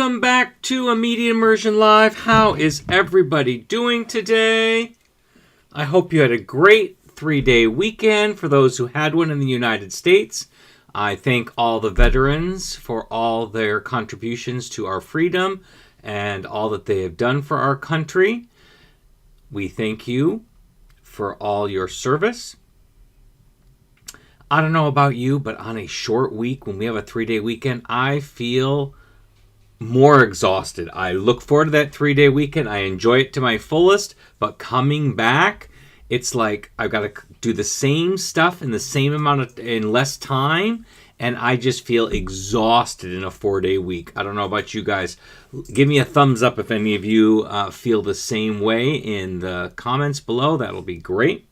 Welcome back to Immediate Immersion Live. How is everybody doing today? I hope you had a great 3-day weekend for those who had one in the United States. I thank all the veterans for all their contributions to our freedom and all that they have done for our country. We thank you for all your service. I don't know about you, but on a short week, when we have a 3-day weekend, I feel more exhausted. I look forward to that 3-day weekend. I enjoy it to my fullest, but coming back, it's like I've got to do the same stuff in the same amount in less time, and I just feel exhausted in a 4-day week. I don't know about you guys. Give me a thumbs up if any of you feel the same way in the comments below. That'll be great.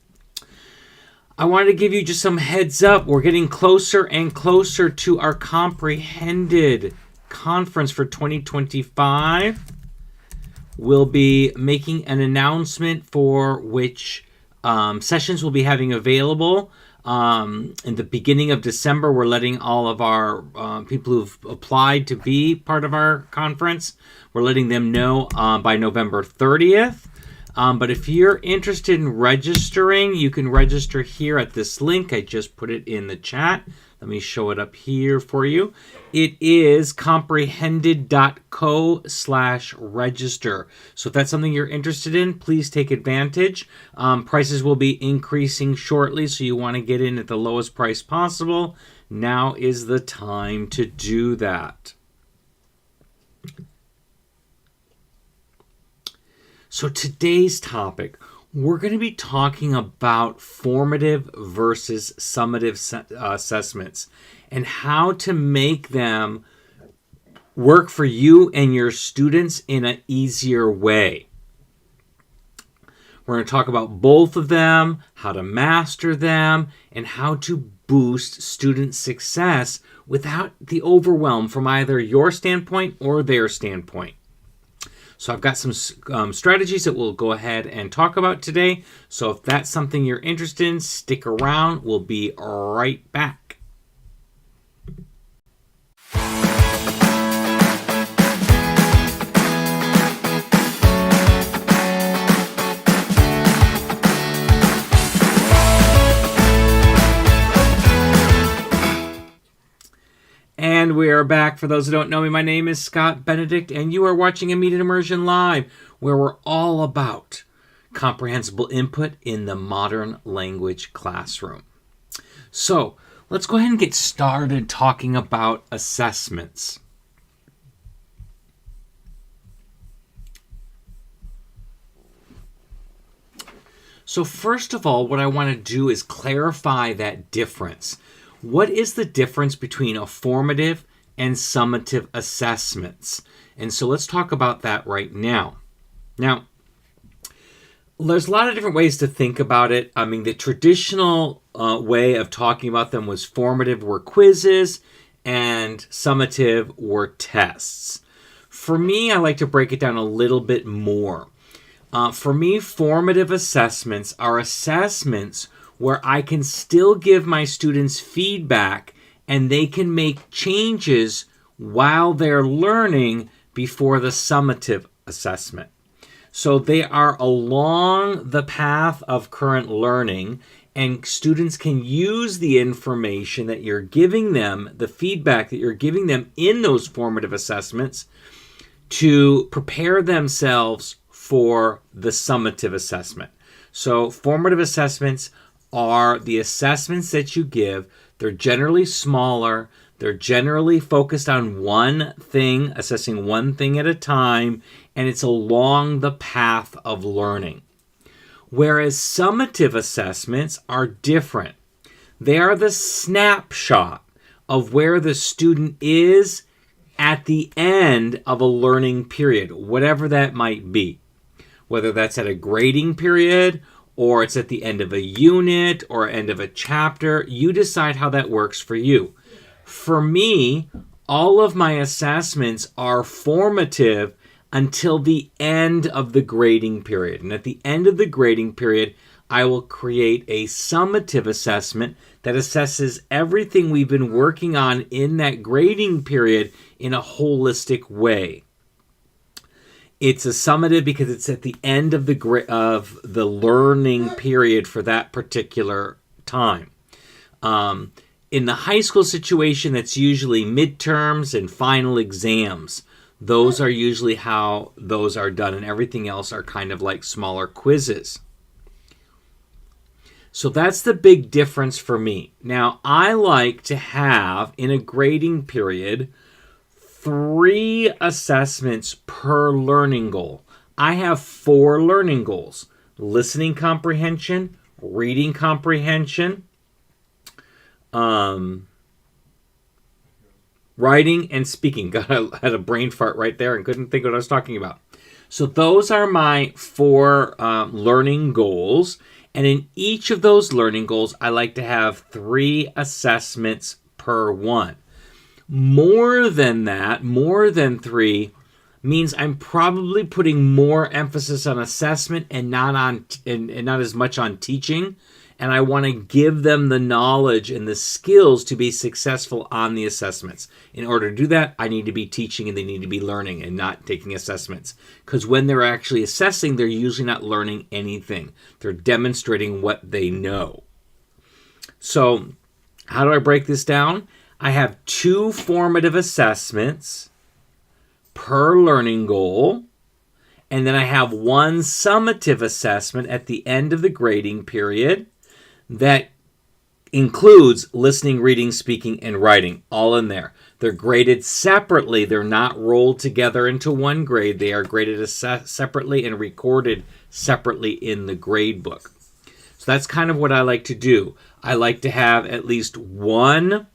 I wanted to give you just some heads up. We're getting closer and closer to our Comprehended conference for 2025. We'll be making an announcement for which sessions we'll be having available. In the beginning of December, we're letting all of our people who've applied to be part of our conference, we're letting them know by November 30th. But if you're interested in registering, you can register here at this link. I just put it in the chat. Let me show it up here for you. It is comprehended.co/register. So if that's something you're interested in, please take advantage. Prices will be increasing shortly, so you want to get in at the lowest price possible. Now is the time to do that. So today's topic, we're going to be talking about formative versus summative assessments and how to make them work for you and your students in an easier way. We're going to talk about both of them, how to master them, and how to boost student success without the overwhelm from either your standpoint or their standpoint. So I've got some strategies that we'll go ahead and talk about today. So if that's something you're interested in, stick around. We'll be right back. And we are back. For those who don't know me, my name is Scott Benedict, and you are watching Immediate Immersion Live, where we're all about comprehensible input in the modern language classroom. So let's go ahead and get started talking about assessments. So first of all, what I want to do is clarify that difference. What is the difference between a formative and summative assessments? And so let's talk about that right now. Now, there's a lot of different ways to think about it. I mean, the traditional way of talking about them was formative were quizzes and summative were tests. For me, I like to break it down a little bit more. For me, formative assessments are assessments where I can still give my students feedback and they can make changes while they're learning before the summative assessment. So they are along the path of current learning, and students can use the information that you're giving them, the feedback that you're giving them in those formative assessments, to prepare themselves for the summative assessment. So formative assessments are the assessments that you give. They're generally smaller. They're generally focused on one thing, assessing one thing at a time, and it's along the path of learning. Whereas summative assessments are different. They are the snapshot of where the student is at the end of a learning period, whatever that might be. Whether that's at a grading period, or it's at the end of a unit or end of a chapter, you decide how that works for you. For me, all of my assessments are formative until the end of the grading period. And at the end of the grading period, I will create a summative assessment that assesses everything we've been working on in that grading period in a holistic way. It's a summative because it's at the end of the learning period for that particular time. In the high school situation, that's usually midterms and final exams. Those are usually how those are done, and everything else are kind of like smaller quizzes. So that's the big difference for me. Now, I like to have, in a grading period, 3 assessments per learning goal. I have 4 learning goals: listening comprehension, reading comprehension, writing, and speaking. I had a brain fart right there and couldn't think what I was talking about. So those are my 4 learning goals. And in each of those learning goals, I like to have 3 assessments per one. More than that, more than 3, means I'm probably putting more emphasis on assessment and not as much on teaching. And I want to give them the knowledge and the skills to be successful on the assessments. In order to do that, I need to be teaching and they need to be learning and not taking assessments. Because when they're actually assessing, they're usually not learning anything. They're demonstrating what they know. So how do I break this down? I have 2 formative assessments per learning goal. And then I have 1 summative assessment at the end of the grading period that includes listening, reading, speaking, and writing, all in there. They're graded separately. They're not rolled together into one grade. They are graded separately and recorded separately in the grade book. So that's kind of what I like to do. I like to have at least 1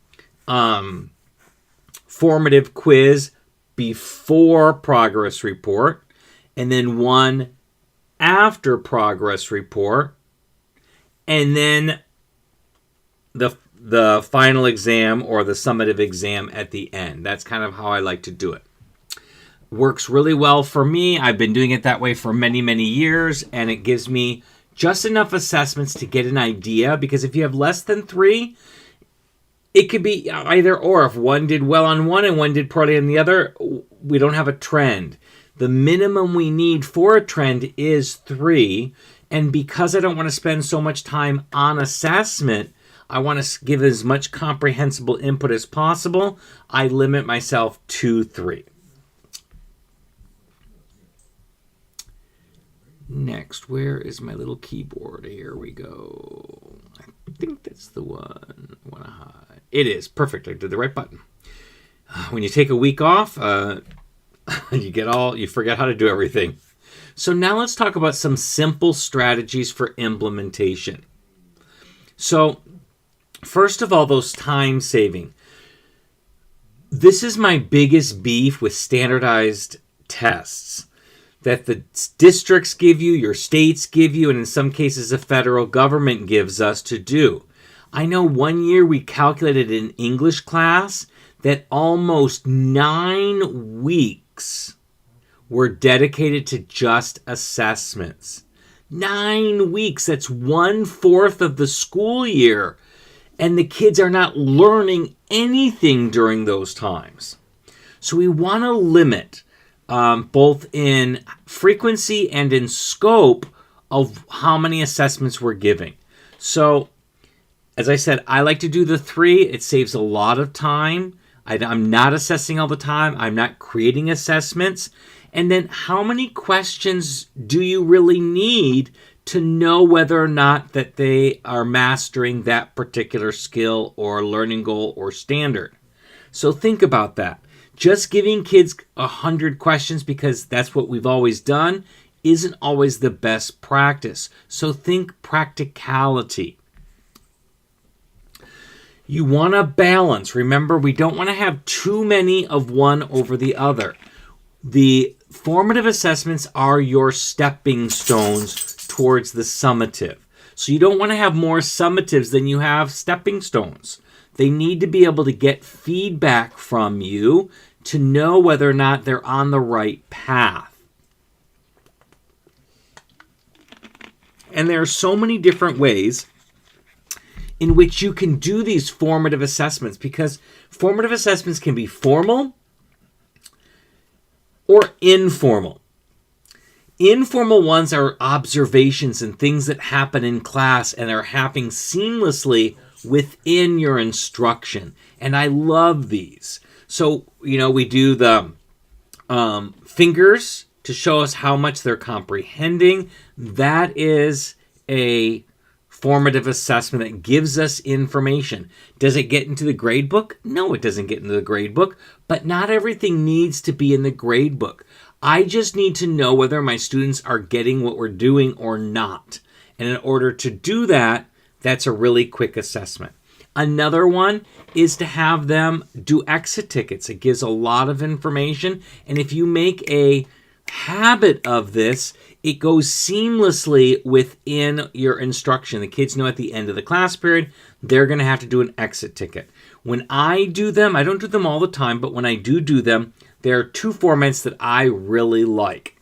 formative quiz before progress report, and then 1 after progress report, and then the final exam or the summative exam at the end. That's kind of how I like to do it. Works really well for me. I've been doing it that way for many, many years, and it gives me just enough assessments to get an idea, because if you have less than 3, it could be either or. If one did well on one and one did poorly on the other, we don't have a trend. The minimum we need for a trend is 3. And because I don't want to spend so much time on assessment, I want to give as much comprehensible input as possible. I limit myself to 3. Next, where is my little keyboard? Here we go. I think that's the one I want to hide. It is. Perfect. I did the right button. When you take a week off, you forget how to do everything. So now let's talk about some simple strategies for implementation. So first of all, those time saving. This is my biggest beef with standardized tests that the districts give you, your states give you, and in some cases the federal government gives us to do. I know one year we calculated in English class that almost 9 weeks were dedicated to just assessments. 9 weeks. That's 1/4 of the school year. And the kids are not learning anything during those times. So we want to limit both in frequency and in scope of how many assessments we're giving. So, as I said, I like to do the 3. It saves a lot of time. I'm not assessing all the time. I'm not creating assessments. And then how many questions do you really need to know whether or not that they are mastering that particular skill or learning goal or standard? So think about that. Just giving kids 100 questions because that's what we've always done isn't always the best practice. So think practicality. You want to balance. Remember, we don't want to have too many of one over the other. The formative assessments are your stepping stones towards the summative. So you don't want to have more summatives than you have stepping stones. They need to be able to get feedback from you to know whether or not they're on the right path. And there are so many different ways in which you can do these formative assessments, because formative assessments can be formal or informal. Informal ones are observations and things that happen in class and are happening seamlessly within your instruction. And I love these. So, we do the fingers to show us how much they're comprehending. That is a formative assessment that gives us information. Does it get into the grade book? No, it doesn't get into the grade book, but not everything needs to be in the grade book. I just need to know whether my students are getting what we're doing or not. And in order to do that, that's a really quick assessment. Another one is to have them do exit tickets. It gives a lot of information. And if you make a habit of this, it goes seamlessly within your instruction. The kids know at the end of the class period, they're going to have to do an exit ticket. When I do them, I don't do them all the time, but when I do them, there are two formats that I really like.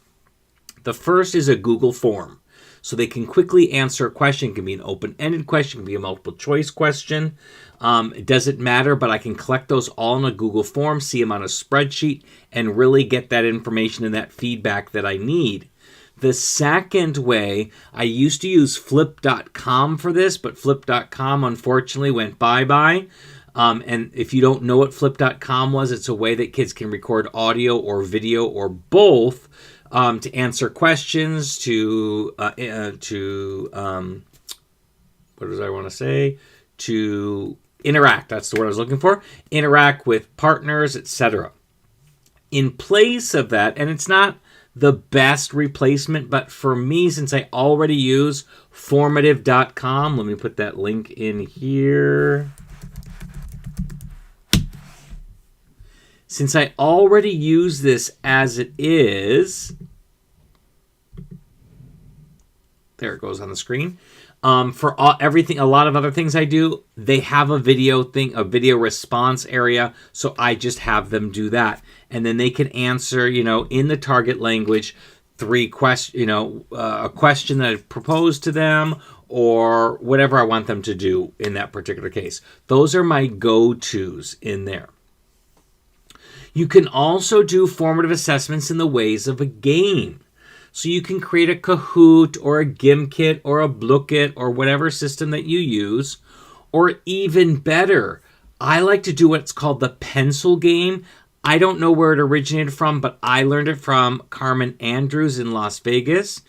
The first is a Google form. So they can quickly answer a question. It can be an open-ended question. It can be a multiple choice question. It doesn't matter, but I can collect those all in a Google form, see them on a spreadsheet, and really get that information and that feedback that I need. The second way, I used to use flip.com for this, but flip.com unfortunately went bye-bye. And if you don't know what flip.com was, it's a way that kids can record audio or video or both to answer questions, to interact. That's the word I was looking for. Interact with partners, etc. In place of that, and it's not the best replacement, but for me, since I already use formative.com, let me put that link in here. Since I already use this as it is, there it goes on the screen. For everything, a lot of other things I do, they have a video video response area, so I just have them do that, and then they can answer, in the target language, a question that I've proposed to them, or whatever I want them to do in that particular case. Those are my go-tos in there. You can also do formative assessments in the ways of a game. So you can create a Kahoot or a Gimkit or a Blookit or whatever system that you use. Or even better, I like to do what's called the pencil game. I don't know where it originated from, but I learned it from Carmen Andrews in Las Vegas.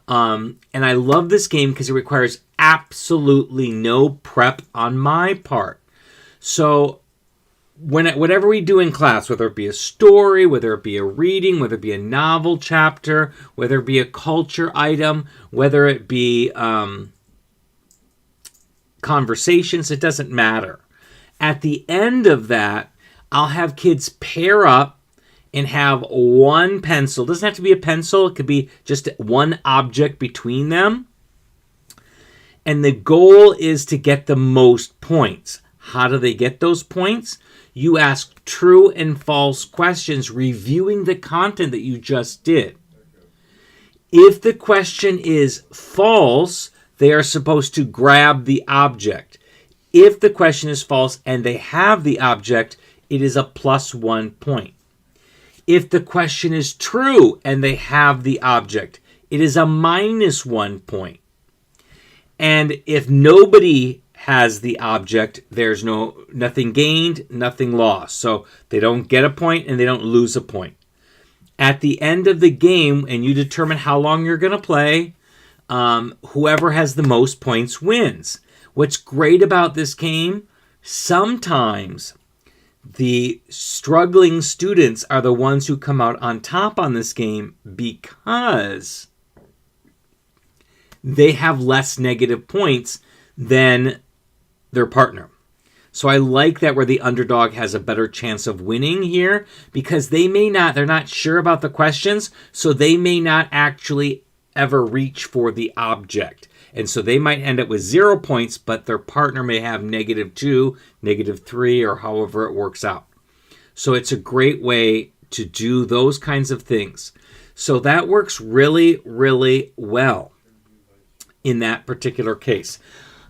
And I love this game because it requires absolutely no prep on my part. So whatever we do in class, whether it be a story, whether it be a reading, whether it be a novel chapter, whether it be a culture item, whether it be conversations, it doesn't matter. At the end of that, I'll have kids pair up and have one pencil. It doesn't have to be a pencil. It could be just one object between them. And the goal is to get the most points. How do they get those points? You ask true and false questions, reviewing the content that you just did. If the question is false, they are supposed to grab the object. If the question is false and they have the object, it is a +1 point. If the question is true and they have the object, it is a -1 point. And if nobody has the object, there's nothing gained, nothing lost. So they don't get a point and they don't lose a point. At the end of the game, and you determine how long you're going to play, whoever has the most points wins. What's great about this game, sometimes the struggling students are the ones who come out on top on this game because they have less negative points than their partner. So I like that where the underdog has a better chance of winning here, because they're not sure about the questions, so they may not actually ever reach for the object. And so they might end up with 0 points, but their partner may have -2, -3, or however it works out. So it's a great way to do those kinds of things. So that works really, really well. in that particular case.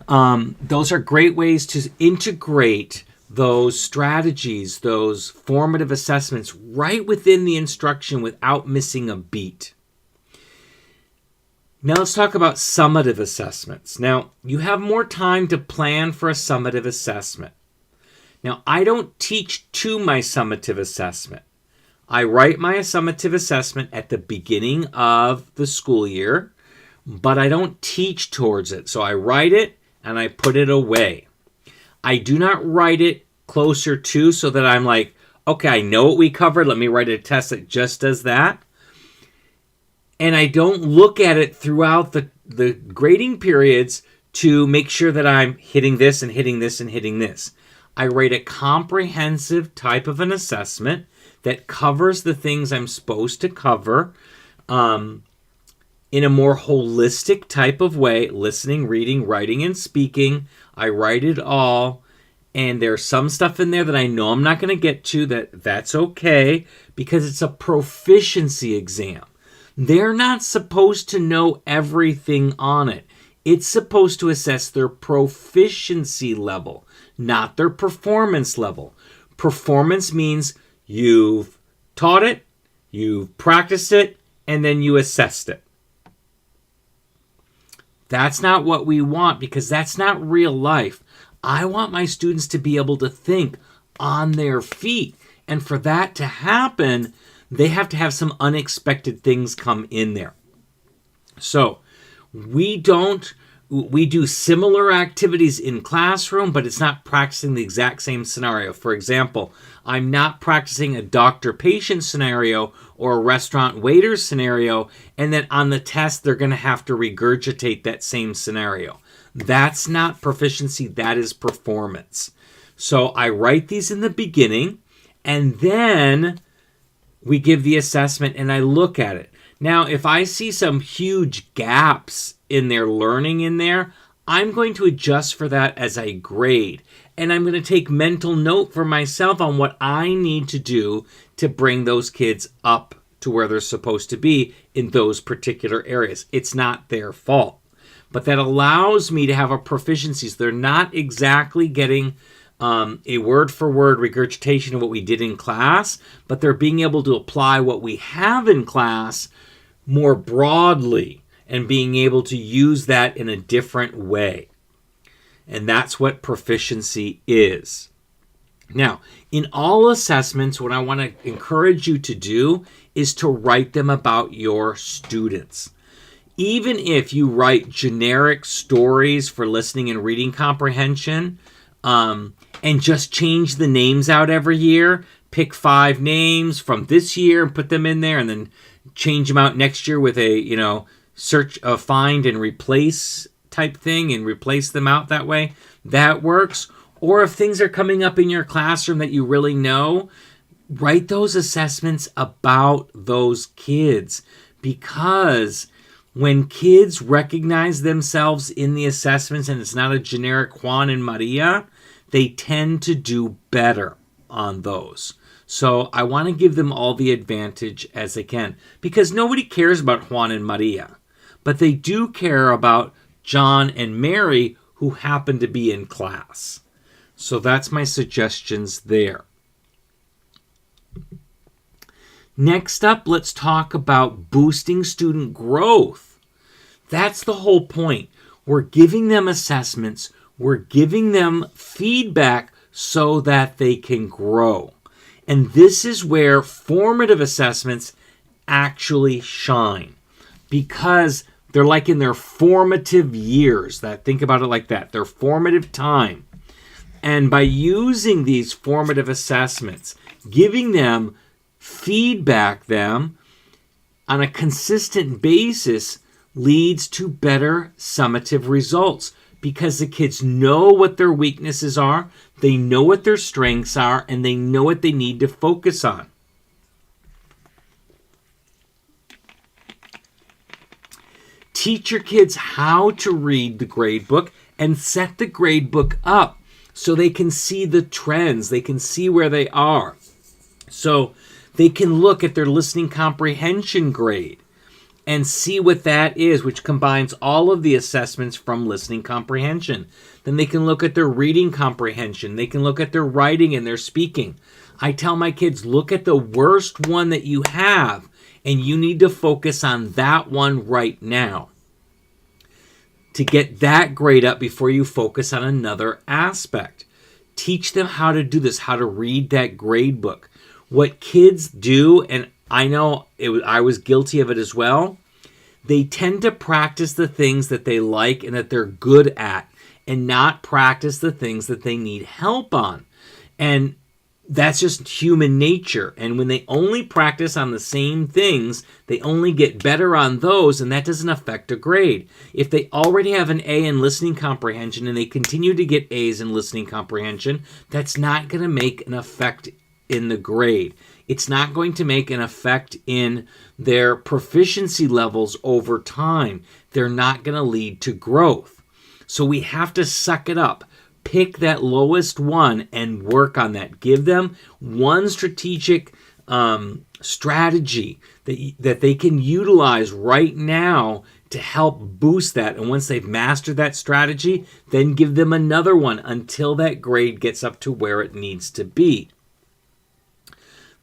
Those are great ways to integrate those strategies, those formative assessments right within the instruction without missing a beat. Now let's talk about summative assessments. Now, you have more time to plan for a summative assessment. Now, I don't teach to my summative assessment. I write my summative assessment at the beginning of the school year, but I don't teach towards it. So I write it and I put it away. I do not write it closer to so that I'm like, okay, I know what we covered. Let me write a test that just does that. And I don't look at it throughout the grading periods to make sure that I'm hitting this and hitting this and hitting this. I write a comprehensive type of an assessment that covers the things I'm supposed to cover in a more holistic type of way, listening, reading, writing, and speaking. I write it all, and there's some stuff in there that I know I'm not going to get to. That's okay, because it's a proficiency exam. They're not supposed to know everything on it. It's supposed to assess their proficiency level, not their performance level. Performance means you've taught it, you've practiced it, and then you assessed it. That's not what we want, because that's not real life. I want my students to be able to think on their feet. And for that to happen, they have to have some unexpected things come in there. So we do similar activities in classroom, but it's not practicing the exact same scenario. For example, I'm not practicing a doctor-patient scenario or a restaurant waiter scenario, and then on the test, they're going to have to regurgitate that same scenario. That's not proficiency, that is performance. So I write these in the beginning, and then we give the assessment and I look at it. Now, if I see some huge gaps in their learning in there, I'm going to adjust for that as I grade. And I'm going to take mental note for myself on what I need to do to bring those kids up to where they're supposed to be in those particular areas. It's not their fault. But that allows me to have a proficiency. So they're not exactly getting a word-for-word regurgitation of what we did in class, but they're being able to apply what we have in class more broadly and being able to use that in a different way. And that's what proficiency is. Now, in all assessments, what I want to encourage you to do is to write them about your students. Even if you write generic stories for listening and reading comprehension, and just change the names out every year, pick 5 names from this year and put them in there, and then change them out next year with a, search, find and replace type thing and replace them out that way. That works. Or if things are coming up in your classroom that you really know, write those assessments about those kids, because when kids recognize themselves in the assessments and it's not a generic Juan and Maria, they tend to do better on those. So I want to give them all the advantage as they can, because nobody cares about Juan and Maria, but they do care about John and Mary, who happen to be in class. So that's my suggestions there. Next up, let's talk about boosting student growth. That's the whole point. We're giving them assessments. We're giving them feedback so that they can grow. And this is where formative assessments actually shine, because they're like in their formative years. Think about it like that. Their formative time. And by using these formative assessments, giving them feedback them on a consistent basis leads to better summative results, because the kids know what their weaknesses are, they know what their strengths are, and they know what they need to focus on. Teach your kids how to read the grade book and set the grade book up so they can see the trends, they can see where they are. So they can look at their listening comprehension grade and see what that is, which combines all of the assessments from listening comprehension. Then they can look at their reading comprehension. They can look at their writing and their speaking. I tell my kids, look at the worst one that you have, and you need to focus on that one right now to get that grade up before you focus on another aspect. Teach them how to do this, how to read that grade book. What kids do, and I know I was guilty of it as well, they tend to practice the things that they like and that they're good at and not practice the things that they need help on. And that's just human nature. And when they only practice on the same things, they only get better on those, and that doesn't affect a grade. If they already have an A in listening comprehension and they continue to get A's in listening comprehension, that's not going to make an effect in the grade. It's not going to make an effect in their proficiency levels over time. They're not going to lead to growth. So we have to suck it up. Pick that lowest one and work on that. Give them one strategic strategy that they can utilize right now to help boost that. And once they've mastered that strategy, then give them another one until that grade gets up to where it needs to be.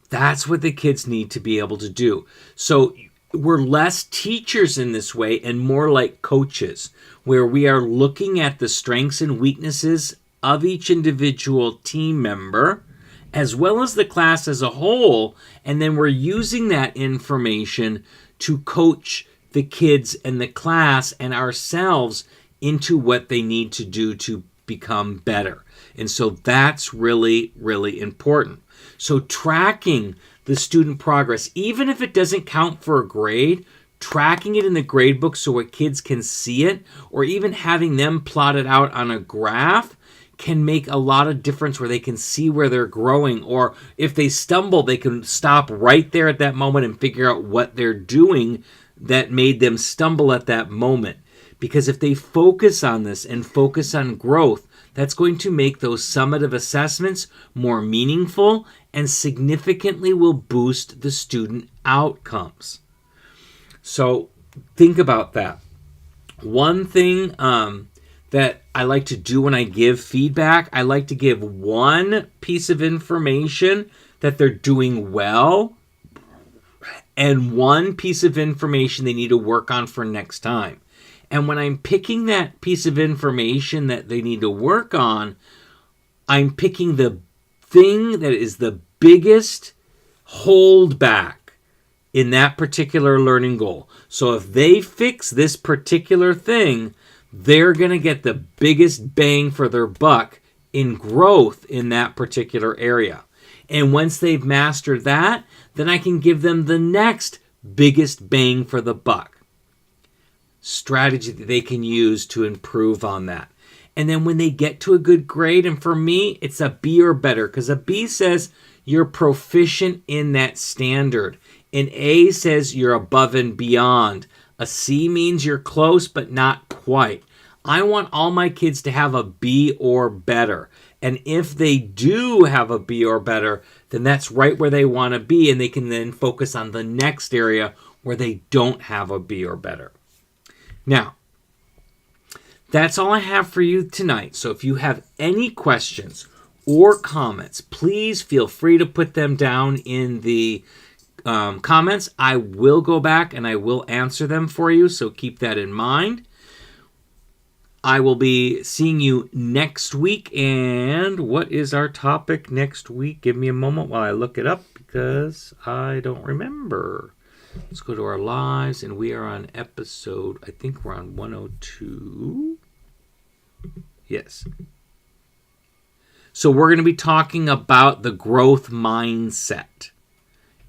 That's what the kids need to be able to do. So we're less teachers in this way and more like coaches, where we are looking at the strengths and weaknesses of each individual team member, as well as the class as a whole, and then we're using that information to coach the kids and the class and ourselves into what they need to do to become better. And so that's really, really important. So tracking the student progress, even if it doesn't count for a grade, tracking it in the grade book so our kids can see it, or even having them plot it out on a graph, can make a lot of difference where they can see where they're growing. Or if they stumble, they can stop right there at that moment and figure out what they're doing that made them stumble at that moment. Because if they focus on this and focus on growth, that's going to make those summative assessments more meaningful and significantly will boost the student outcomes. So think about that. One thing that I like to do when I give feedback, I like to give one piece of information that they're doing well and one piece of information they need to work on for next time. And when I'm picking that piece of information that they need to work on, I'm picking the thing that is the biggest holdback in that particular learning goal. So if they fix this particular thing, they're going to get the biggest bang for their buck in growth in that particular area. And once they've mastered that, then I can give them the next biggest bang for the buck strategy that they can use to improve on that. And then when they get to a good grade, and for me, it's a B or better, because a B says you're proficient in that standard. An A says you're above and beyond. A C means you're close, but not quite. I want all my kids to have a B or better. And if they do have a B or better, then that's right where they want to be, and they can then focus on the next area where they don't have a B or better. Now, that's all I have for you tonight. So if you have any questions or comments, please feel free to put them down in the comments. I will go back and I will answer them for you, so keep that in mind. I will be seeing you next week. And what is our topic next week? Give me a moment while I look it up because I don't remember. Let's go to our lives, and we are on episode, I think we're on 102. Yes. So we're going to be talking about the growth mindset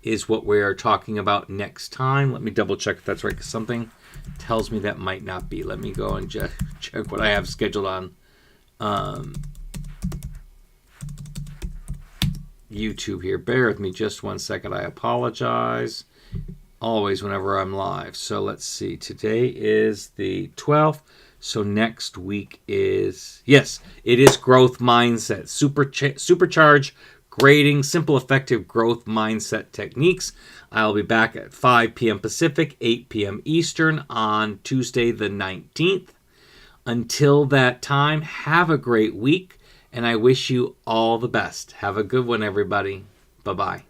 is what we are talking about next time. Let me double check if that's right, because something tells me that might not be. Let me go and check what I have scheduled on YouTube here. Bear with me just one second. I apologize. Always whenever I'm live. So let's see. Today is the 12th. So next week is, yes, it is growth mindset. Supercharge grading, simple, effective growth mindset techniques. I'll be back at 5 p.m. Pacific, 8 p.m. Eastern on Tuesday the 19th. Until that time, have a great week, and I wish you all the best. Have a good one, everybody. Bye-bye.